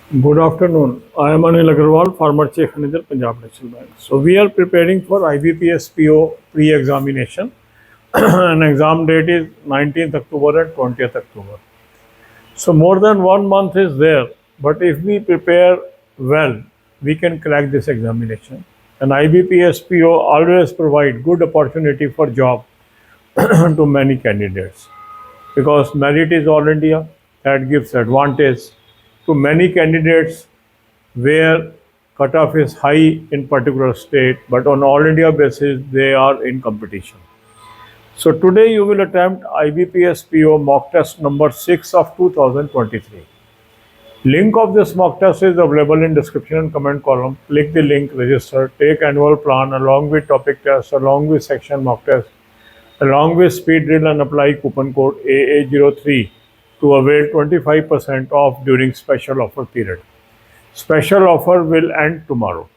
Good afternoon. I am Anil Agarwal, former Chief Manager, Punjab National Bank. So we are preparing for IBPS PO pre-examination. And exam date is 19th October and 20th October. So more than 1 month is there, but if we prepare well, we can crack this examination. And IBPS PO always provide good opportunity for job to many candidates because merit is all India. That gives advantage to many candidates where cutoff is high in particular state, but on all India basis they are in competition. So today you will attempt IBPS PO mock test number 6 of 2023. Link of this mock test is available in description and comment column. Click the link, register, take annual plan along with topic test, along with section mock test, along with speed drill and apply coupon code AA03 to avail 25% off during special offer period. Special offer will end tomorrow.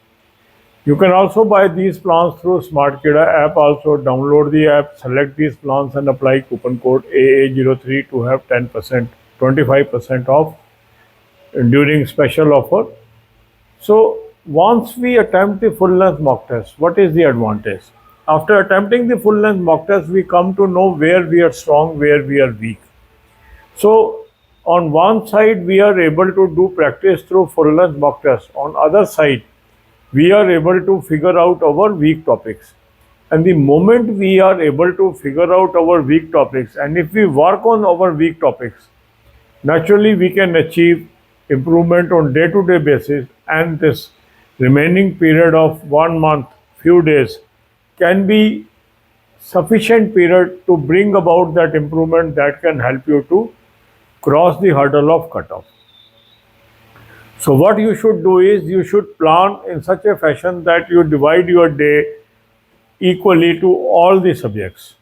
You can also buy these plans through SmartKida app. Also download the app, select these plans and apply coupon code AA03 to have 10%, 25% off during special offer. So once we attempt the full length mock test, what is the advantage? After attempting the full length mock test, we come to know where we are strong, where we are weak. So on one side, we are able to do practice through full length mock test. On other side, we are able to figure out our weak topics. And the moment we are able to figure out our weak topics, and if we work on our weak topics, naturally we can achieve improvement on day-to-day basis, and this remaining period of 1 month, few days, can be sufficient period to bring about that improvement that can help you to cross the hurdle of cutoff. So what you should do is you should plan in such a fashion that you divide your day equally to all the subjects.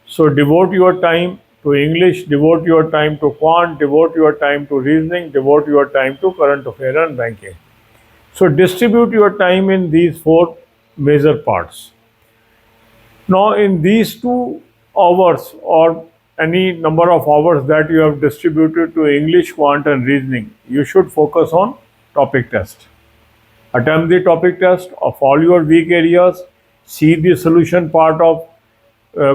So devote your time to English, devote your time to quant, devote your time to reasoning, devote your time to current affair and banking. So distribute your time in these four major parts. Now in these 2 hours or any number of hours that you have distributed to English, quant and reasoning, you should focus on topic test. Attempt the topic test of all your weak areas, see the solution part of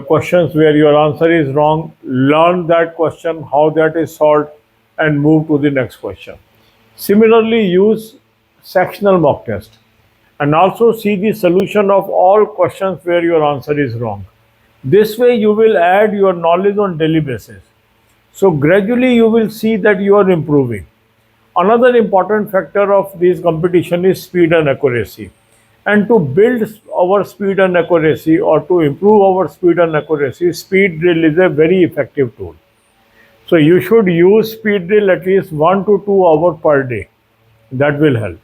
questions where your answer is wrong, learn that question, how that is solved, and move to the next question. Similarly, use sectional mock test and also see the solution of all questions where your answer is wrong. This way, you will add your knowledge on daily basis. So gradually, you will see that you are improving. Another important factor of this competition is speed and accuracy. And to build our speed and accuracy or to improve our speed and accuracy, speed drill is a very effective tool. So you should use speed drill at least 1 to 2 hours per day. That will help.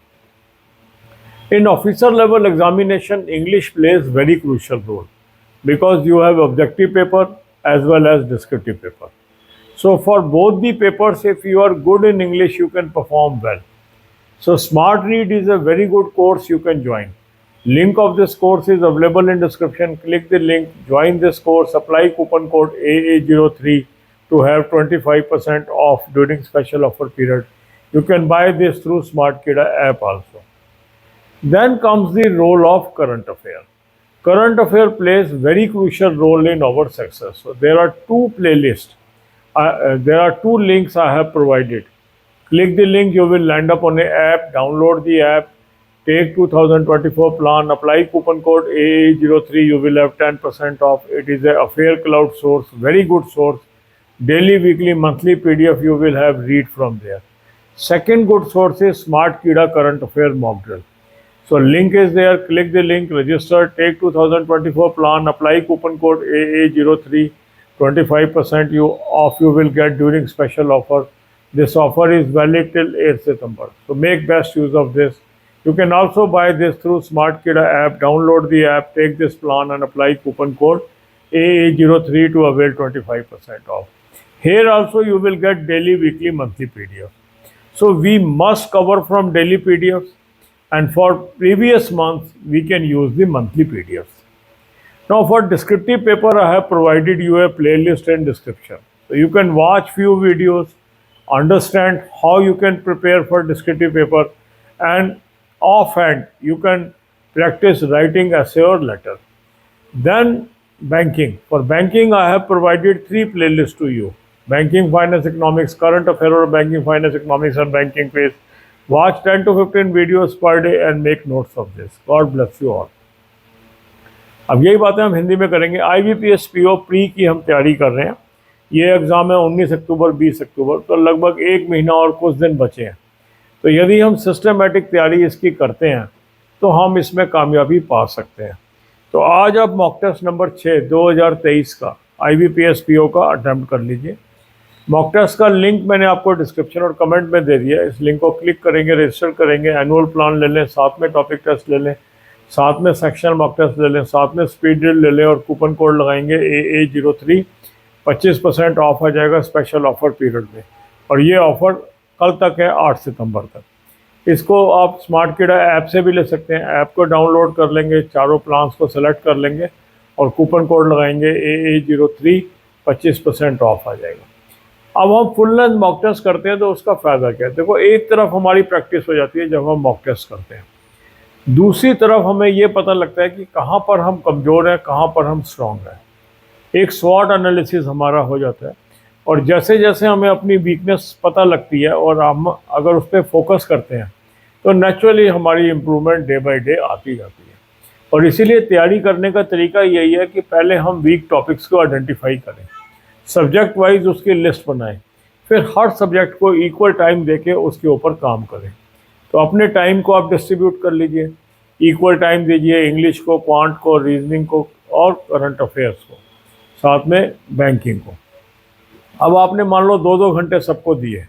In officer level examination, English plays very crucial role because you have objective paper as well as descriptive paper. So for both the papers, if you are good in English, you can perform well. So Smart Read is a very good course you can join. Link of this course is available in description. Click the link, join this course, apply coupon code AA03 to have 25% off during special offer period. You can buy this through SmartKida app also. Then comes the role of current affair. Current affair plays very crucial role in our success. So there are 2 playlists. There are 2 links I have provided. Click the link, you will land up on a app, download the app, take 2024 plan, apply coupon code AA03, you will have 10% off. It is a Affair Cloud source, very good source. Daily, weekly, monthly PDF you will have read from there. Second good source is SmartKida Current Affair Mock Drill. So link is there, click the link, register, take 2024 plan, apply coupon code AA03, 25% you will get during special offer. This offer is valid till 8th September. So make best use of this. You can also buy this through SmartKida app, download the app, take this plan and apply coupon code AA03 to avail 25% off. Here also you will get daily, weekly, monthly PDF. So we must cover from daily PDFs, and for previous months we can use the monthly PDFs. Now for descriptive paper I have provided you a playlist in description. So you can watch few videos understand how you can prepare for descriptive paper, and offhand you can practice writing essay or letter. Then banking. For banking, I have provided 3 playlists to you: banking, finance, economics, current affair or banking, finance, economics, and banking quiz. Watch 10 to 15 videos per day and make notes of this. God bless you all. अब यही बातें हम हिंदी में करेंगे। IBPS PO pre की हम तैयारी कर रहे हैं। ये एग्ज़ाम है 19 अक्टूबर 20 अक्टूबर, तो लगभग 1 महीना और कुछ दिन बचे हैं। तो यदि हम सिस्टमेटिक तैयारी इसकी करते हैं तो हम इसमें कामयाबी पा सकते हैं। तो आज आप मॉक टेस्ट नंबर 6 2023 का IBPS PO का अटैम्प्ट कर लीजिए। मॉक टेस्ट का लिंक मैंने आपको डिस्क्रिप्शन और कमेंट में दे दिया है। इस लिंक को क्लिक करेंगे, रजिस्टर करेंगे, एनुअल प्लान ले लें, साथ में टॉपिक टेस्ट ले लें, साथ में सेक्शनल मॉक टेस्ट ले लें, साथ में स्पीड ड्रिल ले लें और कूपन कोड लगाएंगे AA03, 25% ऑफ आ जाएगा स्पेशल ऑफर पीरियड में। और ये ऑफ़र कल तक है, 8 सितंबर तक। इसको आप स्मार्ट किडा ऐप से भी ले सकते हैं। ऐप को डाउनलोड कर लेंगे, चारों प्लान्स को सेलेक्ट कर लेंगे और कूपन कोड लगाएंगे AA03, 25% ऑफ आ जाएगा। अब हम फुल लेंथ मॉक टेस्ट करते हैं तो उसका फ़ायदा क्या है? देखो, एक तरफ हमारी प्रैक्टिस हो जाती है जब हम मॉक टेस्ट करते हैं, दूसरी तरफ हमें ये पता लगता है कि कहाँ पर हम कमज़ोर हैं, कहाँ पर हम स्ट्रॉन्ग हैं। एक स्वॉट एनालिसिस हमारा हो जाता है और जैसे जैसे हमें अपनी वीकनेस पता लगती है और हम अगर उस पर फोकस करते हैं तो नेचुरली हमारी इम्प्रूवमेंट डे बाय डे आती जाती है। और इसीलिए तैयारी करने का तरीका यही है कि पहले हम वीक टॉपिक्स को आइडेंटिफाई करें, सब्जेक्ट वाइज उसकी लिस्ट बनाएं, फिर हर सब्जेक्ट को इक्वल टाइम देके उसके ऊपर काम करें। तो अपने टाइम को आप डिस्ट्रीब्यूट कर लीजिए, इक्वल टाइम दीजिए इंग्लिश को, क्वांट को, रीजनिंग को और करंट अफेयर्स को, साथ में बैंकिंग को। अब आपने मान लो 2-2 घंटे सबको दिए,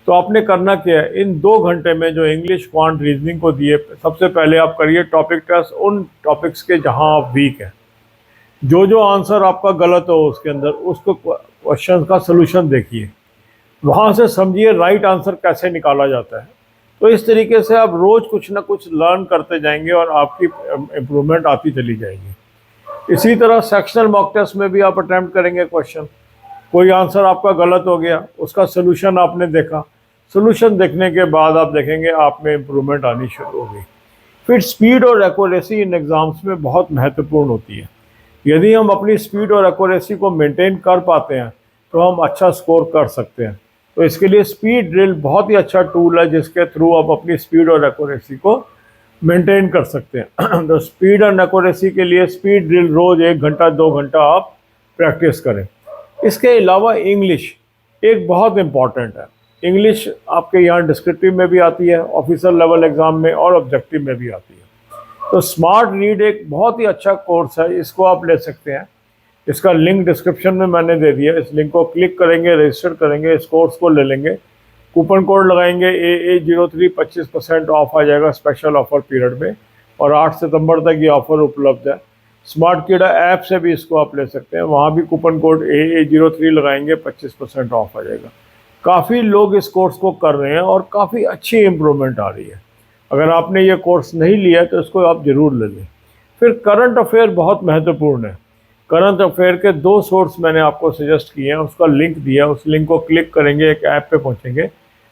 तो आपने करना क्या है? इन 2 घंटे में जो इंग्लिश, क्वांट, रीजनिंग को दिए, सबसे पहले आप करिए टॉपिक टेस्ट उन टॉपिक्स के जहां आप वीक हैं। जो आंसर आपका गलत हो उसके अंदर, उसको क्वेश्चन का सलूशन देखिए, वहाँ से समझिए राइट आंसर कैसे निकाला जाता है। तो इस तरीके से आप रोज़ कुछ ना कुछ लर्न करते जाएंगे और आपकी इम्प्रूवमेंट आती चली जाएगी। इसी तरह सेक्शनल मॉक टेस्ट में भी आप अटैम्प्ट करेंगे क्वेश्चन, कोई आंसर आपका गलत हो गया, उसका सलूशन आपने देखा, सलूशन देखने के बाद आप देखेंगे आप में इम्प्रूवमेंट आनी शुरू हो गई। फिर स्पीड और एक्यूरेसी इन एग्ज़ाम्स में बहुत महत्वपूर्ण होती है। यदि हम अपनी स्पीड और एक्यूरेसी को मेंटेन कर पाते हैं तो हम अच्छा स्कोर कर सकते हैं। तो इसके लिए स्पीड ड्रिल बहुत ही अच्छा टूल है जिसके थ्रू आप अपनी स्पीड और एक्यूरेसी को मेंटेन कर सकते हैं। तो स्पीड और एक्यूरेसी के लिए स्पीड ड्रिल रोज़ 1 घंटा 2 घंटा आप प्रैक्टिस करें। इसके अलावा इंग्लिश एक बहुत इम्पॉर्टेंट है। इंग्लिश आपके यहाँ डिस्क्रिप्टिव में भी आती है, ऑफिसर लेवल एग्ज़ाम में और ऑब्जेक्टिव में भी आती है। तो स्मार्ट रीड एक बहुत ही अच्छा कोर्स है, इसको आप ले सकते हैं। इसका लिंक डिस्क्रिप्शन में मैंने दे दिया। इस लिंक को क्लिक करेंगे, रजिस्टर करेंगे, इस कोर्स को ले लेंगे, कूपन कोड लगाएंगे AA03, 25% ऑफ आ जाएगा स्पेशल ऑफर पीरियड में। और 8 सितंबर तक ये ऑफ़र उपलब्ध है। स्मार्ट किडा ऐप से भी इसको आप ले सकते हैं, वहाँ भी कूपन कोड AA03 लगाएंगे, 25% ऑफ आ जाएगा। काफ़ी लोग इस कोर्स को कर रहे हैं और काफ़ी अच्छी इम्प्रूवमेंट आ रही है। अगर आपने ये कोर्स नहीं लिया है तो इसको आप ज़रूर ले लें। फिर करंट अफेयर बहुत महत्वपूर्ण है। करंट अफेयर के 2 सोर्स मैंने आपको सजेस्ट किए हैं, उसका लिंक दिया, उस लिंक को क्लिक करेंगे, एक ऐप पे पहुंचेंगे,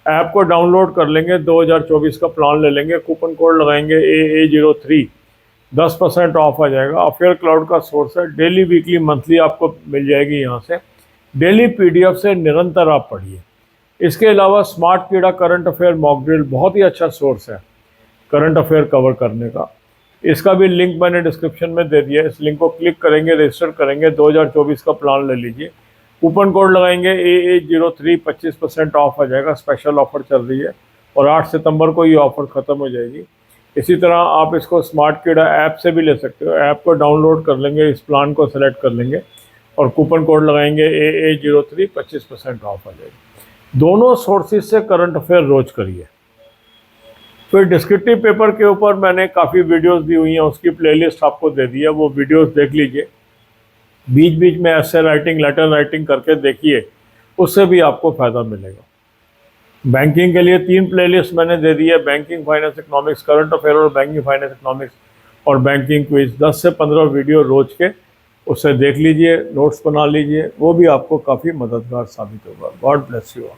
ऐप को डाउनलोड कर लेंगे, 2024 का प्लान ले लेंगे, कूपन कोड लगाएंगे AA03, 10% ऑफ आ जाएगा। अफेयर क्लाउड का सोर्स है, डेली, वीकली, मंथली आपको मिल जाएगी यहाँ से। डेली PDF से निरंतर आप पढ़िए। इसके अलावा स्मार्ट किडा करंट अफेयर मॉक ड्रिल बहुत ही अच्छा सोर्स है करंट अफेयर कवर करने का। इसका भी लिंक मैंने डिस्क्रिप्शन में दे दिया है। इस लिंक को क्लिक करेंगे, रजिस्टर करेंगे, 2024 का प्लान ले लीजिए, कूपन कोड लगाएंगे AA03, 25% ऑफ आ जाएगा। स्पेशल ऑफर चल रही है और 8 सितंबर को ये ऑफ़र ख़त्म हो जाएगी। इसी तरह आप इसको स्मार्ट किडा ऐप से भी ले सकते हो। ऐप को डाउनलोड कर लेंगे, इस प्लान को सेलेक्ट कर लेंगे और कूपन कोड लगाएंगे AA03, 25% ऑफ आ जाएगी। दोनों सोर्सेज से करंट अफेयर रोज़ करिए। फिर डिस्क्रिप्टिव पेपर के ऊपर मैंने काफ़ी वीडियोस दी हुई हैं, उसकी प्लेलिस्ट आपको दे दी है, वो वीडियोस देख लीजिए। बीच बीच में ऐसे राइटिंग, लेटर राइटिंग करके देखिए, उससे भी आपको फ़ायदा मिलेगा। बैंकिंग के लिए 3 प्लेलिस्ट मैंने दे दी है, banking, finance, economics, current affair और बैंकिंग, फाइनेंस, इकोनॉमिक्स और बैंकिंग क्विज। 10 से 15 वीडियो रोज़ के, उससे देख लीजिए, नोट्स बना लीजिए, वो भी आपको काफ़ी मददगार साबित होगा। God bless you all.